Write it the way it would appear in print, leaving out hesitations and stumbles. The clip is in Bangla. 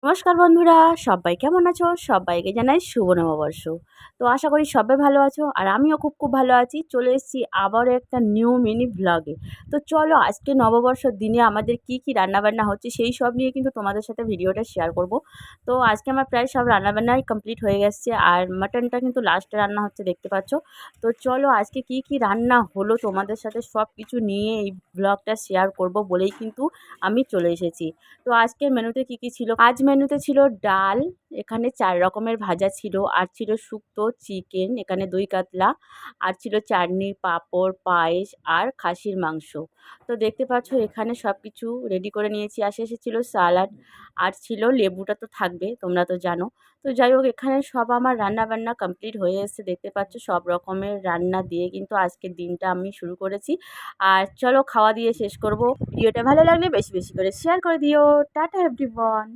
নমস্কার বন্ধুরা, সবাই কেমন আছো? সবাইকে জানাই শুভ নববর্ষ। তো আশা করি সবাই ভালো আছো আর আমিও খুব ভালো আছি। চলে এসেছি আবারও একটা নিউ মিনি ভ্লগে। তো চলো আজকে নববর্ষের দিনে আমাদের কি রান্নাবান্না হচ্ছে সেই সব নিয়ে কিন্তু তোমাদের সাথে ভিডিওটা শেয়ার করব। তো আজকে আমার প্রায় সব রান্নাবান্নাই কমপ্লিট হয়ে গেছে আর মাটনটা কিন্তু লাস্টে রান্না হচ্ছে দেখতে পাচ্ছ। তো চলো আজকে কি রান্না হলো তোমাদের সাথে সব কিছু নিয়ে এই ভ্লগটা শেয়ার করব বলেই কিন্তু আমি চলে এসেছি। তো আজকের মেনুতে কি ছিল? আজ মেনুতে ছিল ডাল, এখানে ৪ রকমের ভাজা ছিল, আর ছিল শুক্তো, চিকেন, এখানে দই কাতলা, আর ছিল চাটনি, পাঁপড়, পায়েস আর খাসির মাংস। তো দেখতে পাচ্ছ এখানে সব কিছু রেডি করে নিয়েছি। আর শেষে ছিল সালাড আর ছিল লেবুটা তো থাকবে, তোমরা তো জানো। তো যাই হোক এখানে সব আমার রান্নাবান্না কমপ্লিট হয়ে এসেছে। দেখতে পাচ্ছ সব রকমের রান্না দিয়ে কিন্তু আজকের দিনটা আমি শুরু করেছি। আর চলো খাওয়া দিয়ে শেষ করব। ভিডিওটা ভালো লাগলে বেশি করে শেয়ার করে দিও। Tata everyone.